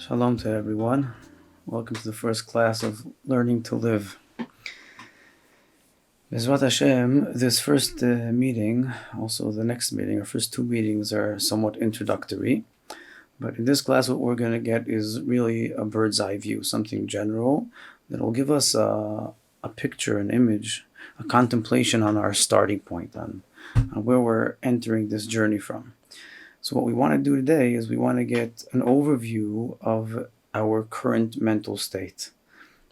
Shalom to everyone. Welcome to the first class of Learning to Live. Bezrat Hashem, this first meeting, also the next meeting, our first two meetings are somewhat introductory. But in this class, what we're going to get is really a bird's eye view, something general that will give us a picture, an image, a contemplation on our starting point, on where we're entering this journey from. So what we want to do today is we want to get an overview of our current mental state.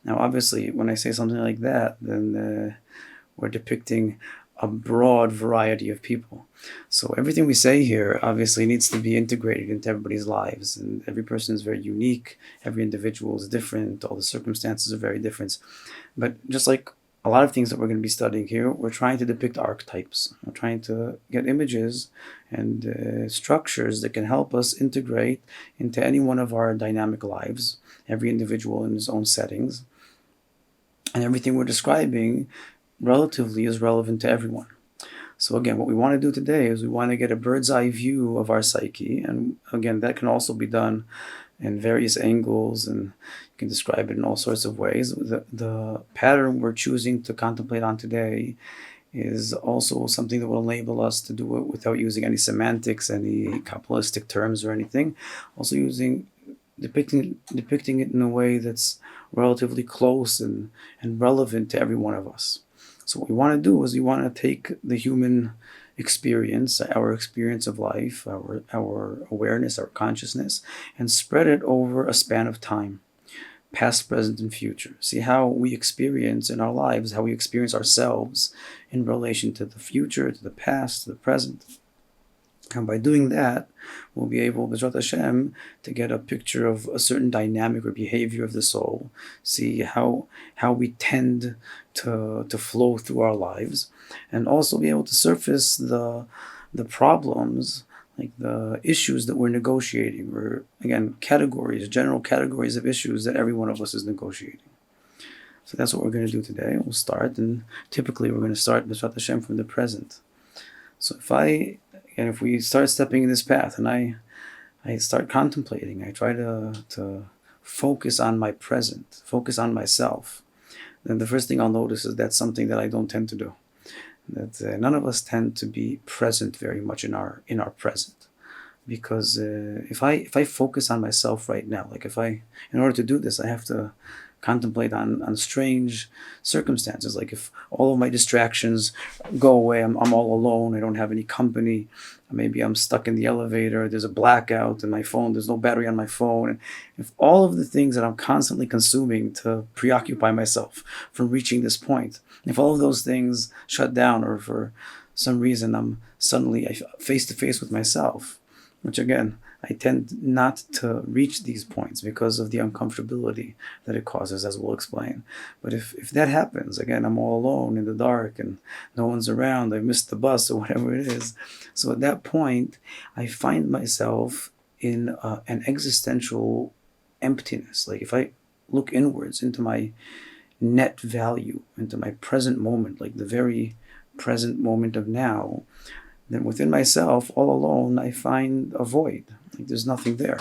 Now, obviously, when I say something like that, then we're depicting a broad variety of people. So everything we say here obviously needs to be integrated into everybody's lives, and every person is very unique. Every individual is different. All the circumstances are very different. But just like a lot of things that we're going to be studying here, we're trying to depict archetypes. We're trying to get images and structures that can help us integrate into any one of our dynamic lives, every individual in his own settings. And everything we're describing relatively is relevant to everyone. So again, what we want to do today is we want to get a bird's eye view of our psyche. And again, that can also be done in various angles, and you can describe it in all sorts of ways. The pattern we're choosing to contemplate on today is also something that will enable us to do it without using any semantics, any Kabbalistic terms or anything. Also depicting it in a way that's relatively close and relevant to every one of us. So what we want to do is we want to take the human experience, our experience of life, our awareness, our consciousness, and spread it over a span of time, past, present, and future. See how we experience in our lives, how we experience ourselves in relation to the future, to the past, to the present. And by doing that, we'll be able, Bezrat Hashem, to get a picture of a certain dynamic or behavior of the soul, see how we tend to flow through our lives, and also be able to surface the problems, like the issues that we're negotiating, or again, general categories of issues that every one of us is negotiating. So that's what we're going to do today. We'll start, and typically we're going to start, Bezrat Hashem, from the present. So if we start stepping in this path, and I start contemplating, I try to focus on my present, focus on myself, then the first thing I'll notice is that's something that I don't tend to do. That none of us tend to be present very much in our present, because if I focus on myself right now, like in order to do this, I have to contemplate on strange circumstances. Like if all of my distractions go away, I'm all alone, I don't have any company, maybe I'm stuck in the elevator, there's a blackout in my phone, there's no battery on my phone. And if all of the things that I'm constantly consuming to preoccupy myself from reaching this point, if all of those things shut down, or for some reason I'm suddenly face to face with myself, which again, I tend not to reach these points because of the uncomfortability that it causes, as we'll explain. But if that happens, again, I'm all alone in the dark and no one's around, I missed the bus or whatever it is. So at that point, I find myself in an existential emptiness. Like if I look inwards into my net value, into my present moment, like the very present moment of now, then within myself, all alone, I find a void. Like there's nothing there.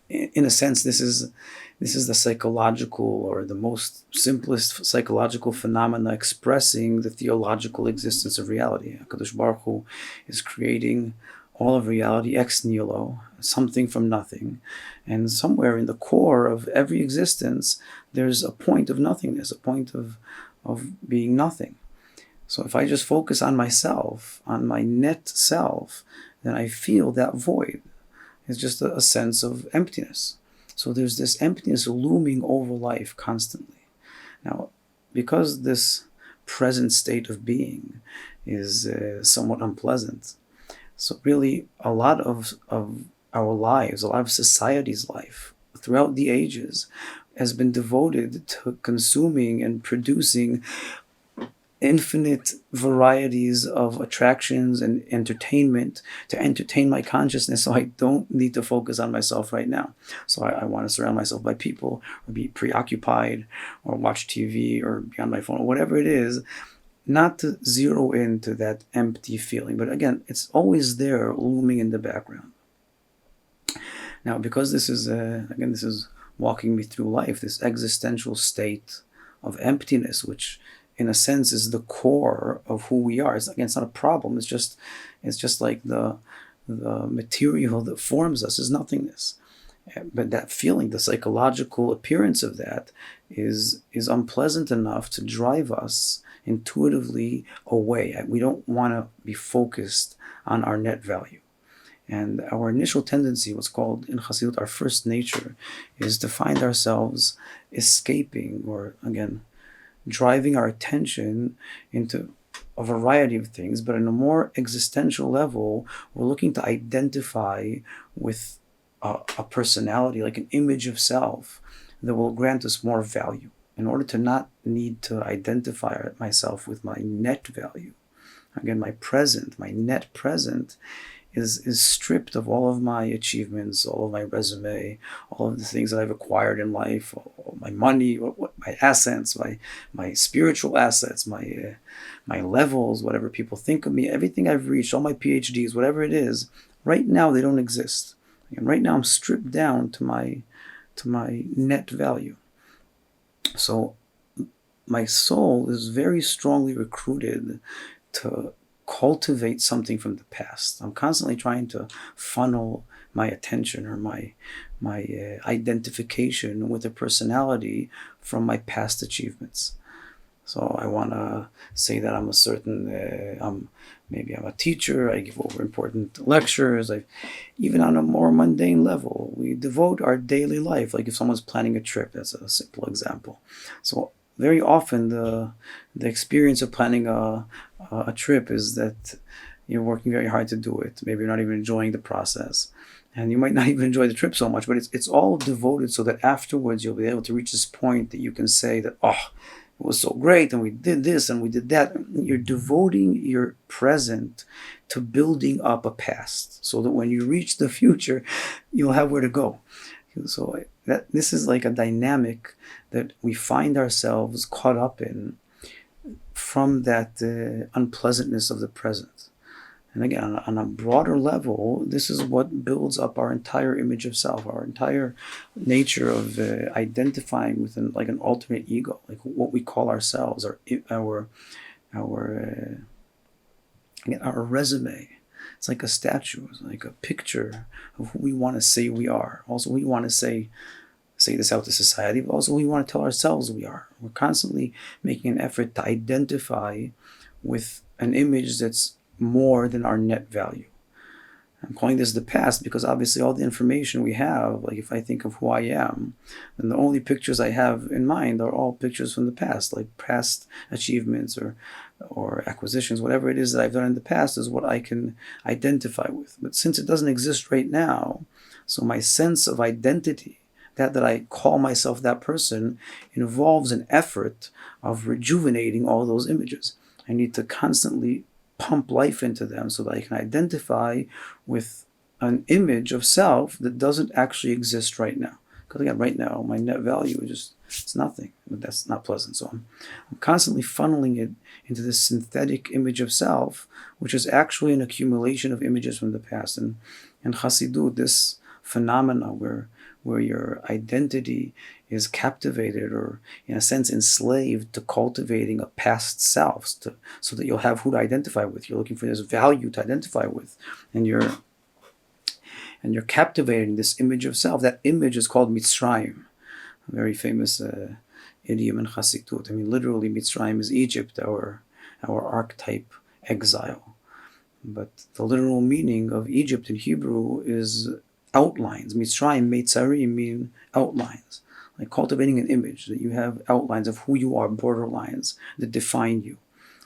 In a sense, this is the psychological, or the most simplest psychological phenomena expressing the theological existence of reality. HaKadosh Baruch Hu is creating all of reality ex nihilo, something from nothing. And somewhere in the core of every existence, there's a point of nothingness, a point of being nothing. So if I just focus on myself, on my net self, then I feel that void. It's just a sense of emptiness. So there's this emptiness looming over life constantly. Now, because this present state of being is somewhat unpleasant, so really a lot of our lives, a lot of society's life throughout the ages has been devoted to consuming and producing infinite varieties of attractions and entertainment to entertain my consciousness, so I don't need to focus on myself right now. So I want to surround myself by people, or be preoccupied, or watch TV, or be on my phone, or whatever it is, not to zero into that empty feeling. But again, it's always there, looming in the background. Now, because this is, again, this is walking me through life, this existential state of emptiness, which in a sense is the core of who we are. Again, it's not a problem. It's just like the material that forms us is nothingness. But that feeling, the psychological appearance of that is unpleasant enough to drive us intuitively away. We don't want to be focused on our net value. And our initial tendency, what's called in Hasidut our first nature, is to find ourselves escaping, or again, driving our attention into a variety of things, but on a more existential level, we're looking to identify with a personality, like an image of self, that will grant us more value. In order to not need to identify myself with my net value, again, my present, my net present, is stripped of all of my achievements, all of my resume, all of the things that I've acquired in life, all my money, my assets, my spiritual assets, my levels, whatever people think of me, everything I've reached, all my PhDs, whatever it is. Right now, they don't exist. And right now, I'm stripped down to my net value. So my soul is very strongly recruited to cultivate something from the past. I'm constantly trying to funnel my attention or my identification with a personality from my past achievements. So I want to say that I'm a certain, maybe I'm a teacher, I give over important lectures. Even on a more mundane level, we devote our daily life, like if someone's planning a trip, that's a simple example. So very often the experience of planning a trip is that you're working very hard to do it. Maybe you're not even enjoying the process. And you might not even enjoy the trip so much, but it's all devoted so that afterwards you'll be able to reach this point that you can say that, oh, it was so great, and we did this and we did that. You're devoting your present to building up a past so that when you reach the future, you'll have where to go. So this is like a dynamic that we find ourselves caught up in from that unpleasantness of the present. And again, on a broader level, this is what builds up our entire image of self, our entire nature of identifying with like an alternate ego, like what we call ourselves, our resume. It's like a statue, it's like a picture of who we want to say we are. Also, we want to say this out to society, but also we want to tell ourselves we are. We're constantly making an effort to identify with an image that's more than our net value. I'm calling this the past because obviously all the information we have, like if I think of who I am, then the only pictures I have in mind are all pictures from the past, like past achievements or acquisitions, whatever it is that I've done in the past is what I can identify with. But since it doesn't exist right now, so my sense of identity, that I call myself that person, involves an effort of rejuvenating all those images. I need to constantly pump life into them so that I can identify with an image of self that doesn't actually exist right now. Because again, right now, my net value is it's nothing. But that's not pleasant. So I'm constantly funneling it into this synthetic image of self, which is actually an accumulation of images from the past. And in Hasidut, this phenomena where your identity is captivated or in a sense enslaved to cultivating a past self so that you'll have who to identify with. You're looking for this value to identify with, and you're captivating this image of self. That image is called Mitzrayim, a very famous idiom in Hasidut. I mean, literally, Mitzrayim is Egypt, our archetype exile. But the literal meaning of Egypt in Hebrew is outlines. Mitzrayim, Meitzarim mean outlines. Like cultivating an image, that you have outlines of who you are, borderlines that define you.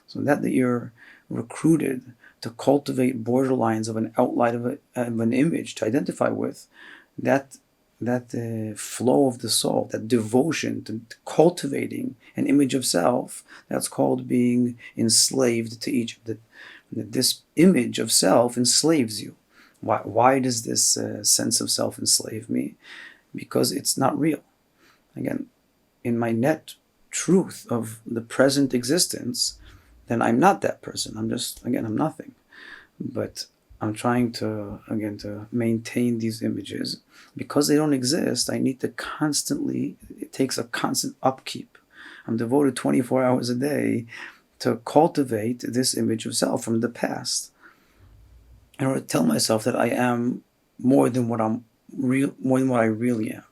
So that you're recruited to cultivate borderlines of an outline of an image to identify with, that flow of the soul, that devotion to cultivating an image of self, that's called being enslaved to Egypt. That this image of self enslaves you. Why does this sense of self enslave me? Because it's not real. Again, in my net truth of the present existence, then I'm not that person. I'm nothing. But I'm trying to, again, to maintain these images. Because they don't exist, I need to constantly, it takes a constant upkeep. I'm devoted 24 hours a day to cultivate this image of self from the past in order to tell myself that I am more than what more than what I really am.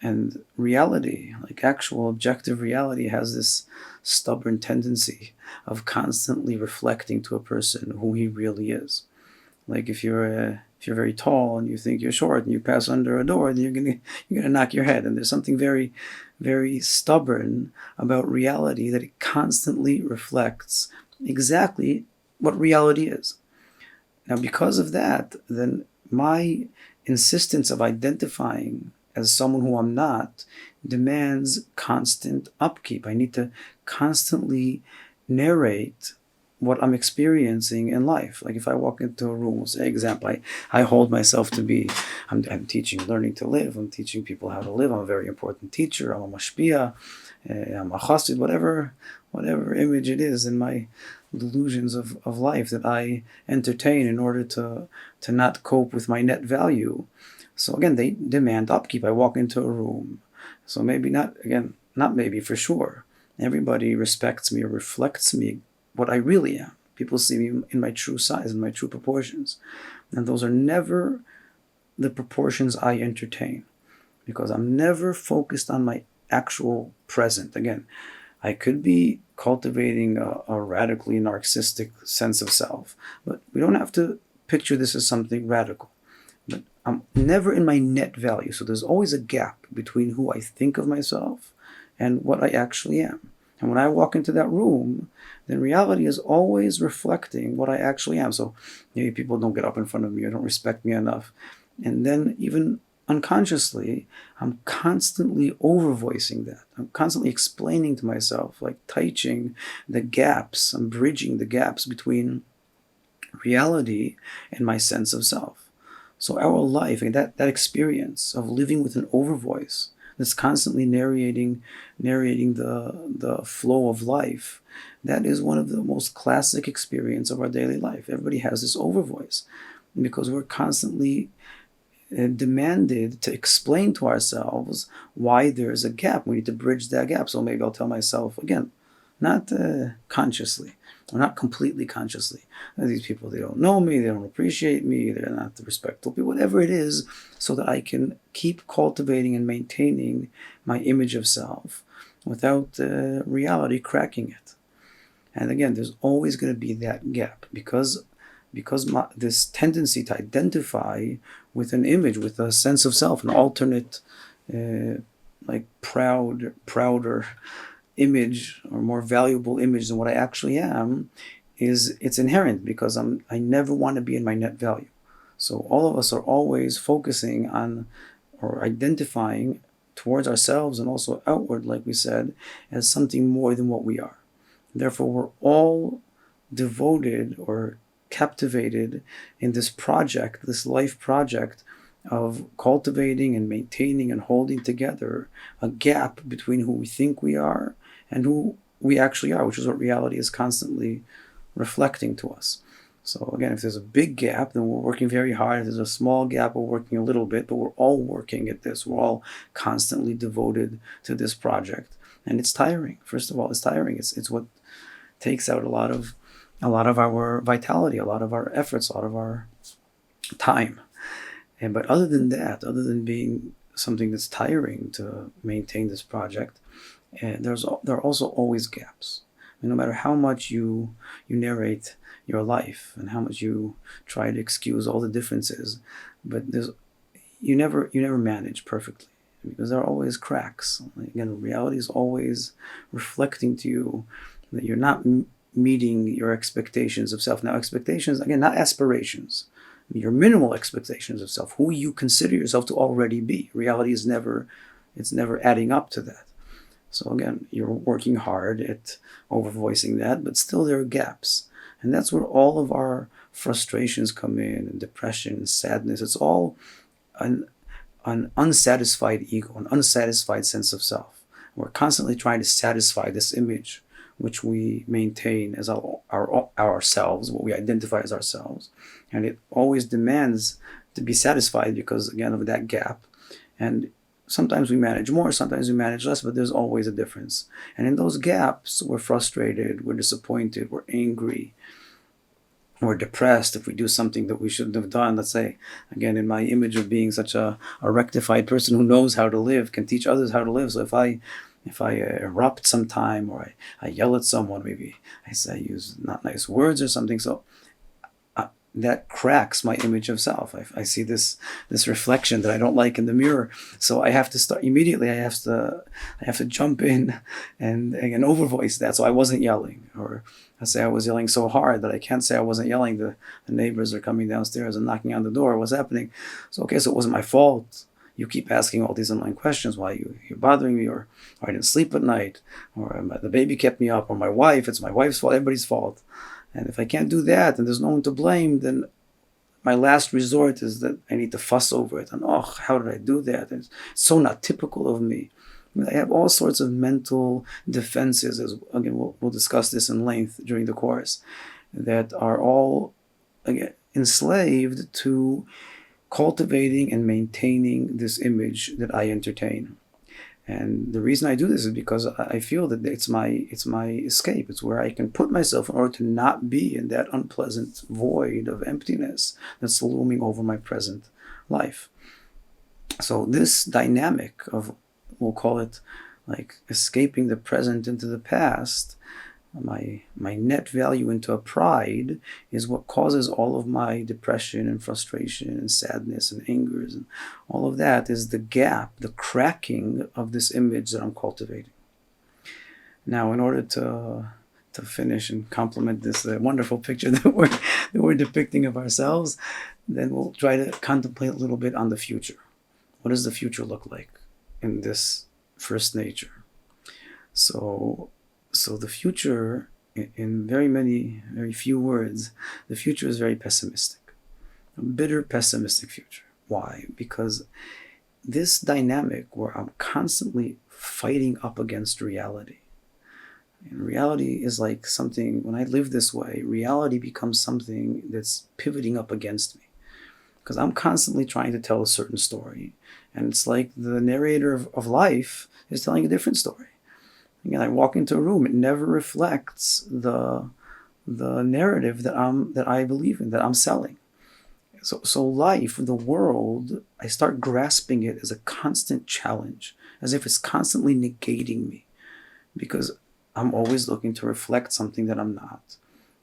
And reality, like actual objective reality, has this stubborn tendency of constantly reflecting to a person who he really is. Like if you're very tall and you think you're short and you pass under a door, then you're gonna knock your head. And there's something very, very stubborn about reality, that it constantly reflects exactly what reality is. Now, because of that, then my insistence of identifying as someone who I'm not demands constant upkeep. I need to constantly narrate what I'm experiencing in life. Like if I walk into a room, say example, I hold myself to be, I'm teaching learning to live, I'm teaching people how to live, I'm a very important teacher, I'm a mashpia, I'm a chassid, whatever image it is in my delusions of life that I entertain in order to not cope with my net value. So again, they demand upkeep. I walk into a room. So maybe not, again, not maybe, for sure. Everybody respects me or reflects me, what I really am. People see me in my true size, in my true proportions. And those are never the proportions I entertain, because I'm never focused on my actual present. Again, I could be cultivating a radically narcissistic sense of self, but we don't have to picture this as something radical. But I'm never in my net value. So there's always a gap between who I think of myself and what I actually am. And when I walk into that room, then reality is always reflecting what I actually am. So maybe people don't get up in front of me or don't respect me enough. And then even unconsciously, I'm constantly overvoicing that. I'm constantly explaining to myself, like touching the gaps, I'm bridging the gaps between reality and my sense of self. So our life, and that experience of living with an overvoice that's constantly narrating the flow of life, that is one of the most classic experience of our daily life. Everybody has this overvoice because we're constantly demanded to explain to ourselves why there's a gap. We need to bridge that gap. So maybe I'll tell myself, again, not consciously, or not completely consciously, these people, they don't know me, they don't appreciate me, they're not the respectful people, whatever it is, so that I can keep cultivating and maintaining my image of self without reality cracking it. And again, there's always going to be that gap because this tendency to identify with an image, with a sense of self, an alternate, like prouder image, or more valuable image than what I actually am, it's inherent because I never want to be in my net value. So all of us are always focusing on or identifying towards ourselves and also outward, like we said, as something more than what we are. Therefore, we're all devoted or captivated in this project, this life project of cultivating and maintaining and holding together a gap between who we think we are and who we actually are, which is what reality is constantly reflecting to us. So again, if there's a big gap, then we're working very hard. If there's a small gap, we're working a little bit, but we're all working at this. We're all constantly devoted to this project. And it's tiring. First of all, it's tiring. It's what takes out a lot of our vitality, a lot of our efforts, a lot of our time. But other than that, other than being something that's tiring to maintain this project, there are also always gaps. No matter how much you narrate your life and how much you try to excuse all the differences, but you never manage perfectly because there are always cracks. Again, reality is always reflecting to you that you're not meeting your expectations of self. Now, expectations, again, not aspirations. Your minimal expectations of self, who you consider yourself to already be. Reality is never adding up to that. So again, you're working hard at overvoicing that, but still there are gaps. And that's where all of our frustrations come in, and depression and sadness. It's all an unsatisfied ego, an unsatisfied sense of self. We're constantly trying to satisfy this image which we maintain as ourselves, what we identify as ourselves. And it always demands to be satisfied because, again, of that gap. And sometimes we manage more, sometimes we manage less, but there's always a difference. And in those gaps, we're frustrated, we're disappointed, we're angry, we're depressed if we do something that we shouldn't have done. Let's say, again, in my image of being such a rectified person who knows how to live, can teach others how to live. So if I erupt sometime, or I yell at someone, maybe I use not nice words or something, so that cracks my image of self. I see this reflection that I don't like in the mirror, so I have to start immediately. I have to jump in and overvoice that. So I wasn't yelling, or I say I was yelling so hard that I can't say I wasn't yelling. The neighbors are coming downstairs and knocking on the door. What's happening? So okay, so it wasn't my fault. You keep asking all these annoying questions. Why you're bothering me, or I didn't sleep at night, or the baby kept me up, or my wife. It's my wife's fault. Everybody's fault. And if I can't do that, and there's no one to blame, then my last resort is that I need to fuss over it. And how did I do that? It's so not typical of me. I have all sorts of mental defenses, as again we'll discuss this in length during the course, that are all, again, enslaved to cultivating and maintaining this image that I entertain. And the reason I do this is because I feel that it's my escape. It's where I can put myself in order to not be in that unpleasant void of emptiness that's looming over my present life. So this dynamic of, we'll call it like escaping the present into the past, my net value into a pride, is what causes all of my depression and frustration and sadness and angers, and all of that is the gap, the cracking of this image that I'm cultivating. Now, in order to finish and complement this wonderful picture that we're depicting of ourselves, then we'll try to contemplate a little bit on the future. What does the future look like in this first nature? So the future, in very few words, the future is very pessimistic. A bitter, pessimistic future. Why? Because this dynamic where I'm constantly fighting up against reality. And reality is like something, when I live this way, reality becomes something that's pivoting up against me. Because I'm constantly trying to tell a certain story. And it's like the narrator of life is telling a different story. Again, I walk into a room, it never reflects the narrative that I believe in, that I'm selling. So life, the world, I start grasping it as a constant challenge, as if it's constantly negating me, because I'm always looking to reflect something that I'm not.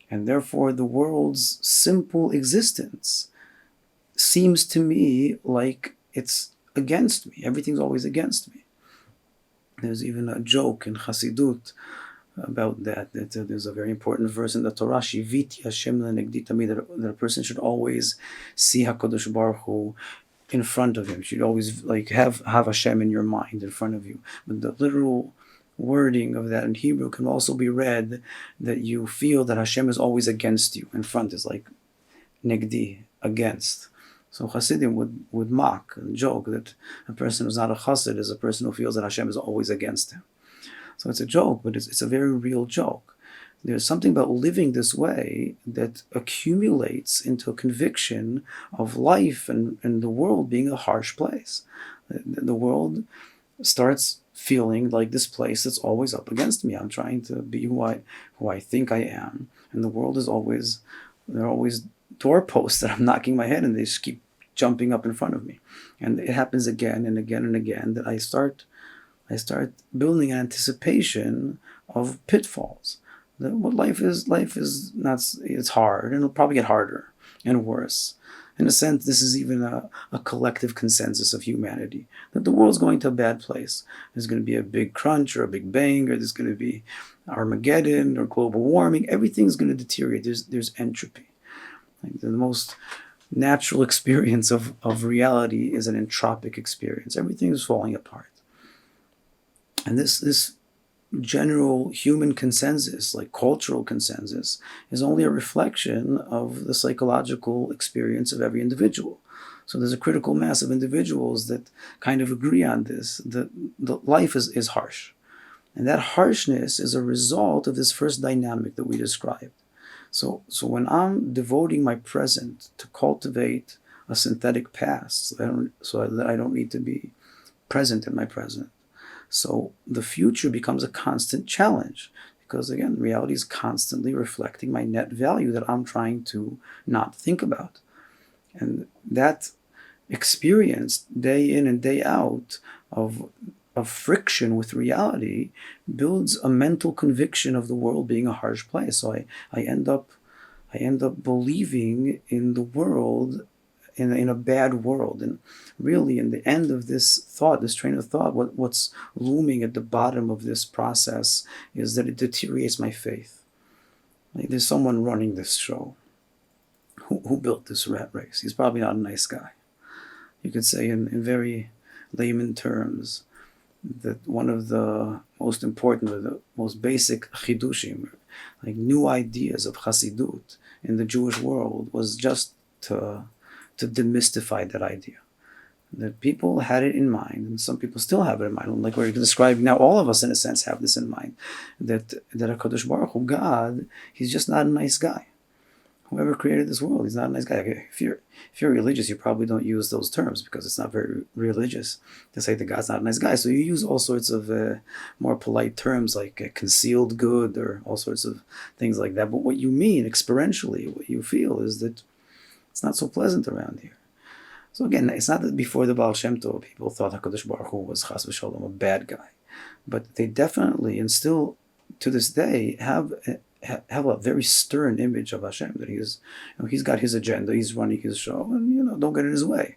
And therefore, the world's simple existence seems to me like it's against me. Everything's always against me. There's even a joke in Chassidut about that there's a very important verse in the Torah, Shiviti Hashem lenegdi tamid, that a person should always see HaKadosh Baruch Hu in front of him. You should always have Hashem in your mind, in front of you. But the literal wording of that in Hebrew can also be read that you feel that Hashem is always against you. In front is like negdi, against. So Chassidim would mock and joke that a person who's not a Chassid is a person who feels that Hashem is always against him. So it's a joke, but it's a very real joke. There's something about living this way that accumulates into a conviction of life and the world being a harsh place. The world starts feeling like this place that's always up against me. I'm trying to be who I think I am, and the world is always, there are always doorposts that I'm knocking my head and they just keep jumping up in front of me. And it happens again and again and again that I start building an anticipation of pitfalls. That what life is not, it's hard, and it'll probably get harder and worse. In a sense, this is even a collective consensus of humanity, that the world's going to a bad place. There's going to be a big crunch or a big bang, or there's going to be Armageddon or global warming. Everything's going to deteriorate. There's entropy. Like the most natural experience of reality is an entropic experience. Everything is falling apart. And this general human consensus, like cultural consensus, is only a reflection of the psychological experience of every individual. So there's a critical mass of individuals that kind of agree on this, that the life is harsh. And that harshness is a result of this first dynamic that we described. So when I'm devoting my present to cultivate a synthetic past, so that I don't need to be present in my present. So the future becomes a constant challenge because, again, reality is constantly reflecting my net value that I'm trying to not think about. And that experience day in and day out of friction with reality builds a mental conviction of the world being a harsh place. So I end up believing in the world in a bad world. And really, in the end of this thought, this train of thought, what's looming at the bottom of this process is that it deteriorates my faith. Like, there's someone running this show. Who built this rat race? He's probably not a nice guy. You could say in very layman terms that one of the most important or the most basic chidushim, like new ideas of Hasidut in the Jewish world, was just to demystify that idea. That people had it in mind, and some people still have it in mind. Like we're describing now, all of us in a sense have this in mind. That HaKadosh Baruch Hu, God, He's just not a nice guy. Whoever created this world, He's not a nice guy. If you're religious, you probably don't use those terms because it's not very religious to say that God's not a nice guy. So you use all sorts of more polite terms like concealed good or all sorts of things like that. But what you mean experientially, what you feel is that it's not so pleasant around here. So again, it's not that before the Baal Shem Tov people thought HaKadosh Baruch Hu was chas v'shalom a bad guy, but they definitely and still to this day have a very stern image of Hashem, that he's got his agenda, he's running his show, and don't get in his way.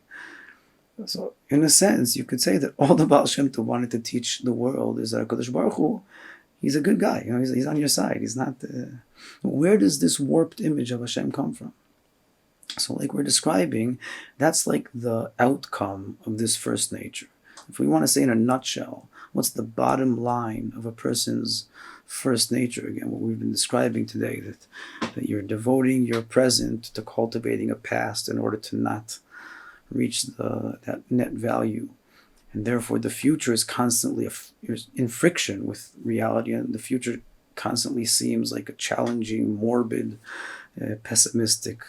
So in a sense, you could say that all the Baal Shem Tov wanted to teach the world is that HaKadosh Baruch Hu, he's a good guy. He's on your side. He's not. Where does this warped image of Hashem come from? So like we're describing, that's like the outcome of this first nature. If we want to say in a nutshell, what's the bottom line of a person's first nature? Again, what we've been describing today, that you're devoting your present to cultivating a past in order to not reach that net value. And therefore the future is constantly in friction with reality, and the future constantly seems like a challenging, morbid, pessimistic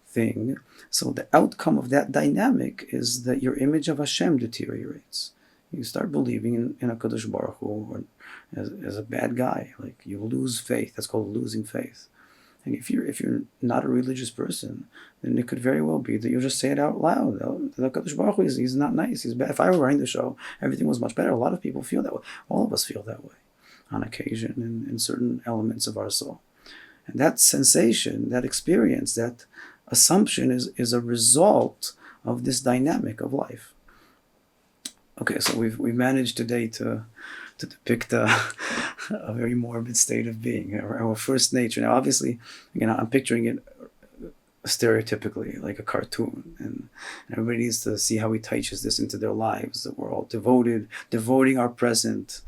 thing. So the outcome of that dynamic is that your image of Hashem deteriorates. You start believing in a HaKadosh Baruch Hu or as a bad guy. Like, you lose faith. That's called losing faith. And if you're not a religious person, then it could very well be that you'll just say it out loud. The HaKadosh Baruch Hu he's not nice. He's bad. If I were running the show, everything was much better. A lot of people feel that way. All of us feel that way on occasion in certain elements of our soul. And that sensation, that experience, that assumption is a result of this dynamic of life. Okay, so we've managed today to depict a very morbid state of being, our first nature. Now, obviously, again, I'm picturing it stereotypically, like a cartoon, and everybody needs to see how he teaches this into their lives, that we're all devoting our present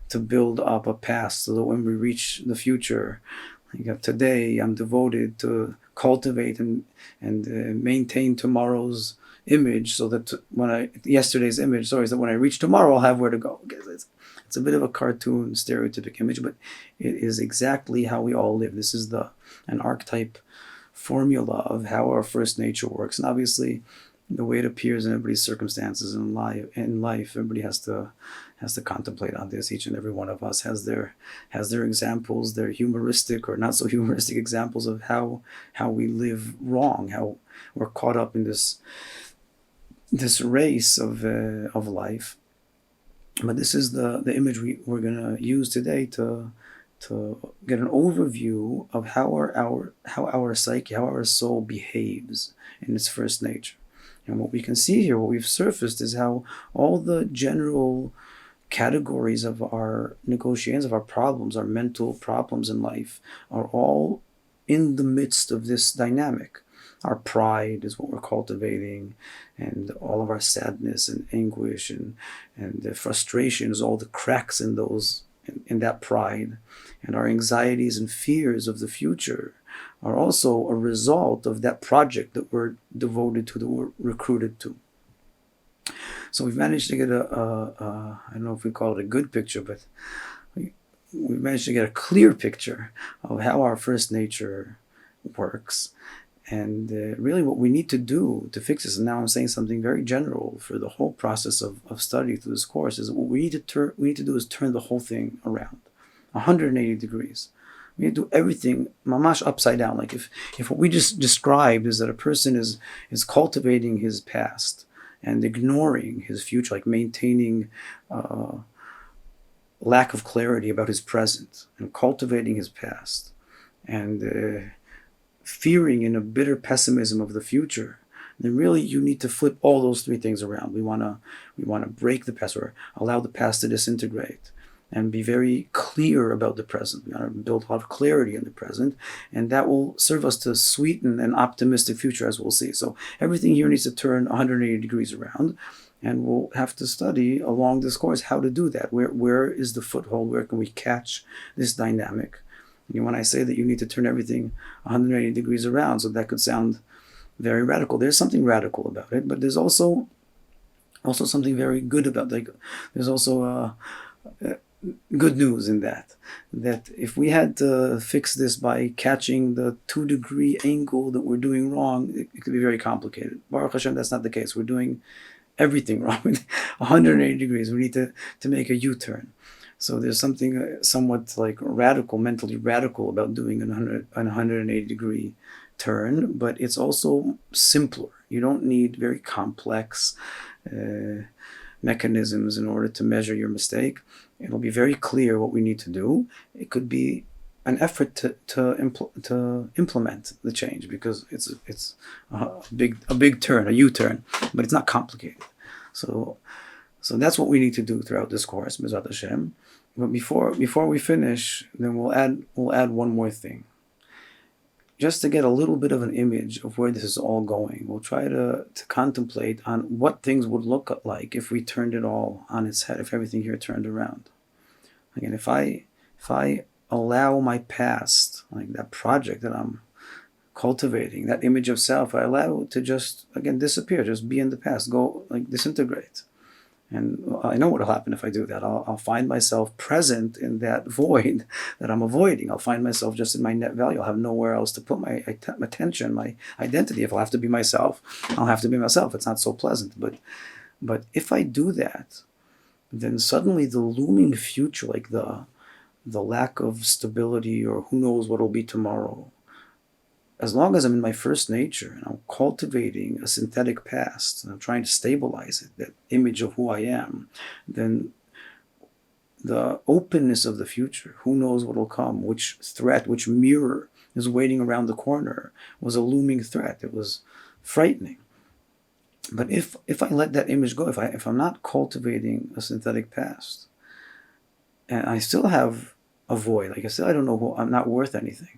to build up a past, so that when we reach the future, like today, I'm devoted to cultivate and maintain tomorrow's image, so that yesterday's image, so that when I reach tomorrow, I'll have where to go. It's a bit of a cartoon, stereotypic image, but it is exactly how we all live. This is an archetype formula of how our first nature works, and obviously, the way it appears in everybody's circumstances in life, everybody has to contemplate on this. Each and every one of us has their examples, their humoristic or not so humoristic examples of how we live wrong, how we're caught up in this race of life. But this is the image we're going to use today to get an overview of how our psyche, how our soul behaves in its first nature. And what we can see here, what we've surfaced, is how all the general categories of our negotiations, of our problems, our mental problems in life, are all in the midst of this dynamic. Our pride is what we're cultivating, and all of our sadness and anguish and the frustration is all the cracks in that pride. And our anxieties and fears of the future are also a result of that project that we're devoted to, that we're recruited to. So we've managed to get I don't know if we call it a good picture, but we managed to get a clear picture of how our first nature works. And really what we need to do to fix this, and now I'm saying something very general for the whole process of study through this course, is what we need to do is turn the whole thing around 180 degrees. We need to do everything mamash upside down. Like if what we just described is that a person is cultivating his past and ignoring his future, like maintaining lack of clarity about his present and cultivating his past and fearing in a bitter pessimism of the future, then really you need to flip all those three things around. We want to break the past, or allow the past to disintegrate, and be very clear about the present. We want to build a lot of clarity in the present, and that will serve us to sweeten an optimistic future, as we'll see. So everything here needs to turn 180 degrees around, and we'll have to study along this course how to do that. Where is the foothold? Where can we catch this dynamic? And when I say that you need to turn everything 180 degrees around, so that could sound very radical. There's something radical about it, but there's also something very good about it. Like, there's also good news in that if we had to fix this by catching the 2-degree angle that we're doing wrong, it could be very complicated. Baruch Hashem, that's not the case. We're doing everything wrong with 180 degrees. We need to make a U-turn. So there's something somewhat like mentally radical about doing an 180 degree turn, but it's also simpler. You don't need very complex mechanisms in order to measure your mistake. It'll be very clear what we need to do. It could be an effort to implement the change, because it's a big turn, a U-turn, but it's not complicated. So that's what we need to do throughout this course, B'ezrat Hashem. But before we finish, then we'll add one more thing, just to get a little bit of an image of where this is all going. We'll try to contemplate on what things would look like if we turned it all on its head, if everything here turned around. Again, if I allow my past, like that project that I'm cultivating, that image of self, I allow it to just, again, disappear, just be in the past, go, like, disintegrate. And I know what will happen if I do that. I'll find myself present in that void that I'm avoiding. I'll find myself just in my net value. I'll have nowhere else to put my attention, my identity. If I'll have to be myself, I'll have to be myself. It's not so pleasant. But if I do that, then suddenly the looming future, like the lack of stability, or who knows what will be tomorrow, as long as I'm in my first nature and I'm cultivating a synthetic past and I'm trying to stabilize it, that image of who I am, then the openness of the future, who knows what will come, which threat, which mirror is waiting around the corner, was a looming threat. It was frightening. But if I let that image go, if I'm not cultivating a synthetic past, and I still have a void, like I said, I don't know who, I'm not worth anything.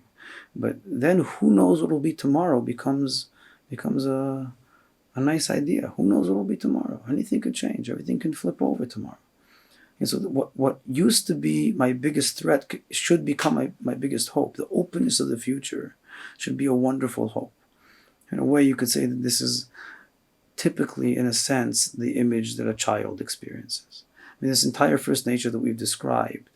But then who knows what will be tomorrow becomes a nice idea. Who knows what will be tomorrow? Anything could change. Everything can flip over tomorrow. And so what used to be my biggest threat should become my biggest hope. The openness of the future should be a wonderful hope. In a way, you could say that this is typically, in a sense, the image that a child experiences. I mean, this entire first nature that we've described.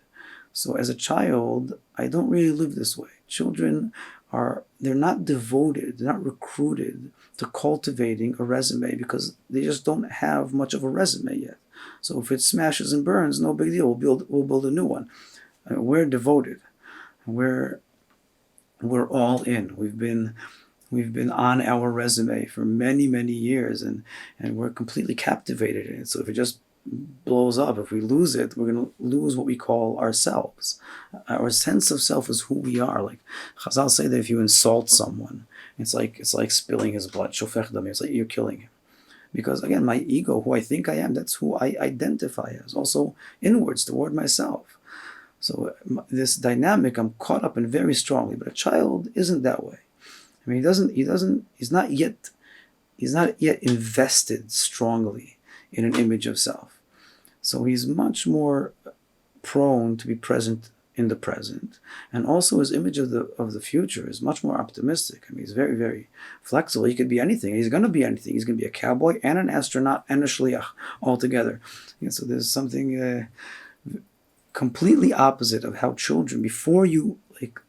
So as a child, I don't really live this way. Children they're not devoted, they're not recruited to cultivating a resume, because they just don't have much of a resume yet. So if it smashes and burns, no big deal. We'll build a new one. We're devoted. We're all in. We've been on our resume for many, many years, and we're completely captivated in it. So if it just blows up, if we lose it, we're going to lose what we call ourselves. Our sense of self is who we are. Like Chazal say that if you insult someone, it's like spilling his blood. Shofech dam. It's like you're killing him. Because again, my ego, who I think I am, that's who I identify as. Also inwards toward myself. So this dynamic, I'm caught up in very strongly. But a child isn't that way. I mean, he's not yet invested strongly in an image of self. So he's much more prone to be present in the present, and also his image of the future is much more optimistic. I mean, he's very, very flexible. He could be anything. He's going to be anything. He's going to be a cowboy and an astronaut and a shliach all together. And so there's something completely opposite of how children, before you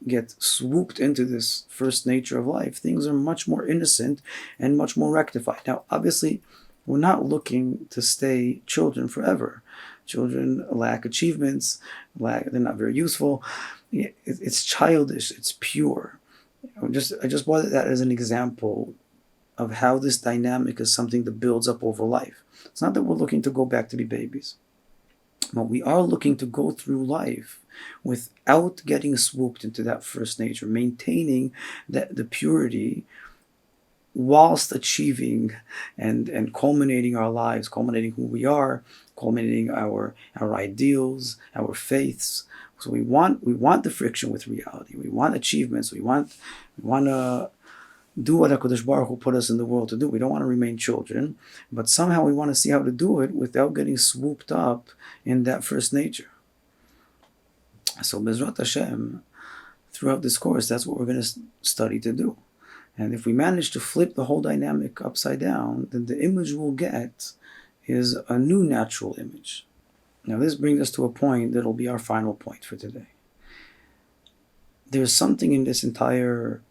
get swooped into this first nature of life, things are much more innocent and much more rectified. Now, obviously, we're not looking to stay children forever. Children lack achievements, they're not very useful. It's childish, it's pure. I just brought that as an example of how this dynamic is something that builds up over life. It's not that we're looking to go back to be babies, but we are looking to go through life without getting swooped into that first nature, maintaining the purity whilst achieving and culminating our lives, culminating who we are, culminating our ideals, our faiths. So we want the friction with reality. We want achievements. We want to do what HaKadosh Baruch Hu put us in the world to do. We don't want to remain children, but somehow we want to see how to do it without getting swooped up in that first nature. So Bezrat Hashem, throughout this course, that's what we're going to study to do. And if we manage to flip the whole dynamic upside down, then the image we'll get is a new natural image. Now this brings us to a point that'll be our final point for today. There's something in this entire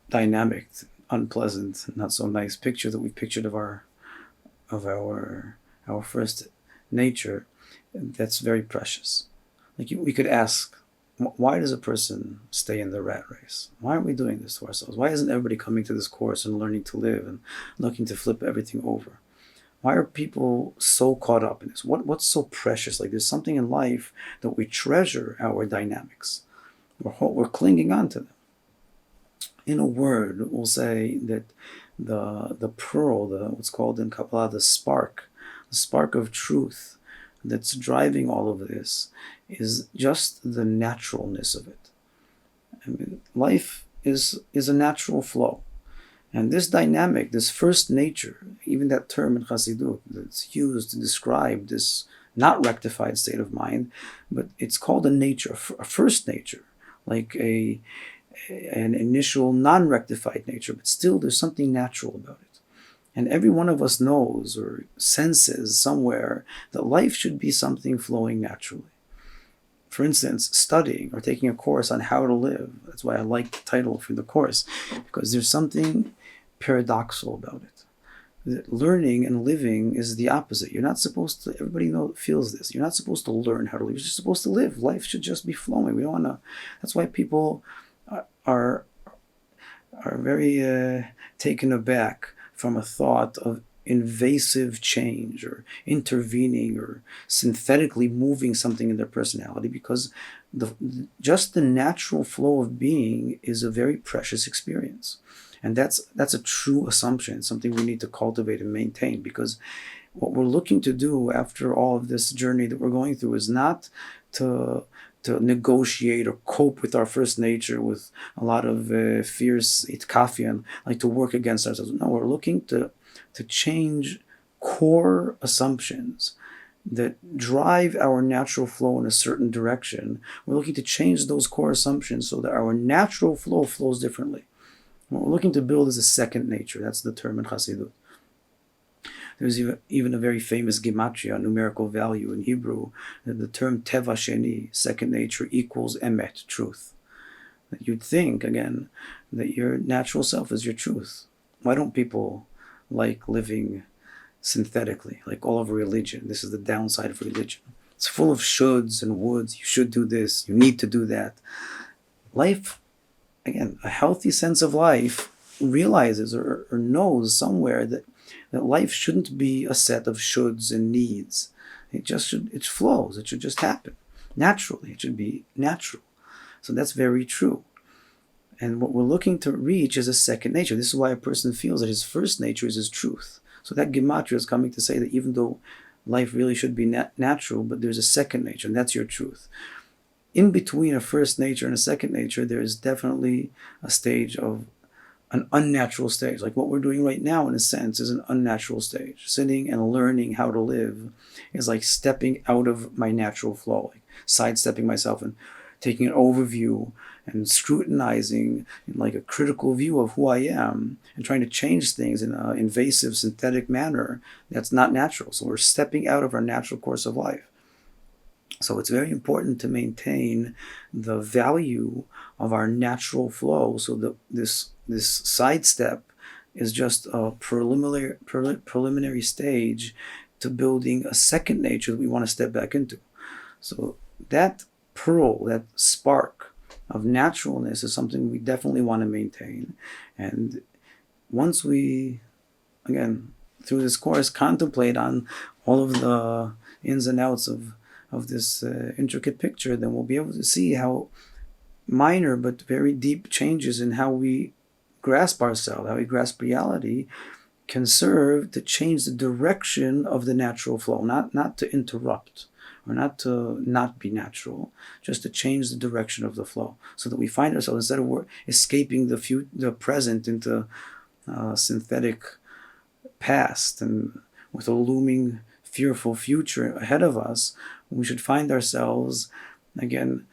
dynamic, unpleasant, not so nice picture that we've pictured of our first nature that's very precious. Like we could ask, why does a person stay in the rat race? Why aren't we doing this to ourselves? Why isn't everybody coming to this course and learning to live and looking to flip everything over? Why are people so caught up in this? What's so precious? Like there's something in life that we treasure our dynamics. We're clinging on to them. In a word, we'll say that the pearl, what's called in Kabbalah the spark of truth that's driving all of this is just the naturalness of it. I mean, life is a natural flow. And this dynamic, this first nature, even that term in Chassidut that's used to describe this not rectified state of mind, but it's called a nature, a first nature, like an initial non-rectified nature, but still there's something natural about it. And every one of us knows or senses somewhere that life should be something flowing naturally. For instance, studying or taking a course on how to live. That's why I like the title for the course, because there's something paradoxical about it. That learning and living is the opposite. You're not supposed to, everybody feels this, you're not supposed to learn how to live. You're just supposed to live. Life should just be flowing. We don't want to, that's why people are very taken aback from a thought of invasive change or intervening or synthetically moving something in their personality, because just the natural flow of being is a very precious experience. And that's a true assumption. It's something we need to cultivate and maintain, because what we're looking to do after all of this journey that we're going through is not to negotiate or cope with our first nature with a lot of fierce itkafian, like to work against ourselves. No, we're looking to change core assumptions that drive our natural flow in a certain direction. We're looking to change those core assumptions so that our natural flow flows differently. What we're looking to build is a second nature. That's the term in Chassidut. There's even a very famous gematria, numerical value in Hebrew, the term teva sheni, second nature, equals emet, truth. That you'd think, again, that your natural self is your truth. Why don't people like living synthetically, like all of religion? This is the downside of religion. It's full of shoulds and woulds. You should do this, you need to do that. Life, again, a healthy sense of life realizes or knows somewhere that life shouldn't be a set of shoulds and needs. It flows. It should just happen naturally. It should be natural. So that's very true. And what we're looking to reach is a second nature. This is why a person feels that his first nature is his truth. So that gematria is coming to say that even though life really should be natural, but there's a second nature, and that's your truth. In between a first nature and a second nature, there is definitely a stage of an unnatural stage. Like what we're doing right now, in a sense, is an unnatural stage. Sitting and learning how to live is like stepping out of my natural flow, like sidestepping myself and taking an overview and scrutinizing in like a critical view of who I am and trying to change things in an invasive, synthetic manner that's not natural. So we're stepping out of our natural course of life. So it's very important to maintain the value of our natural flow, so that this sidestep is just a preliminary stage to building a second nature that we want to step back into. So that pearl, that spark of naturalness is something we definitely want to maintain. And once we, again, through this course, contemplate on all of the ins and outs of this intricate picture, then we'll be able to see how minor but very deep changes in how we grasp ourselves, how we grasp reality, can serve to change the direction of the natural flow, not to interrupt or not to not be natural, just to change the direction of the flow, so that we find ourselves, instead of escaping the present into synthetic past and with a looming fearful future ahead of us, we should find ourselves again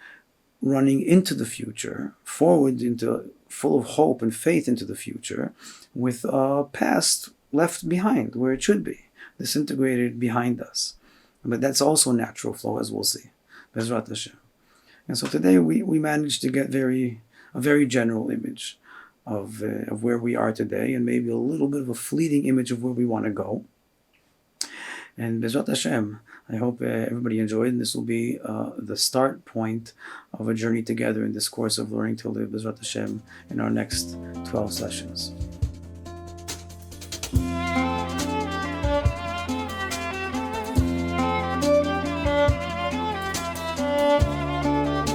running into the future, forward, into full of hope and faith into the future, with a past left behind where it should be, disintegrated behind us. But that's also natural flow, as we'll see. Bezrat Hashem. And so today we managed to get a very general image of where we are today, and maybe a little bit of a fleeting image of where we want to go. And Bezrat Hashem, I hope everybody enjoyed, and this will be the start point of a journey together in this course of learning to live Bezrat Hashem in our next 12 sessions.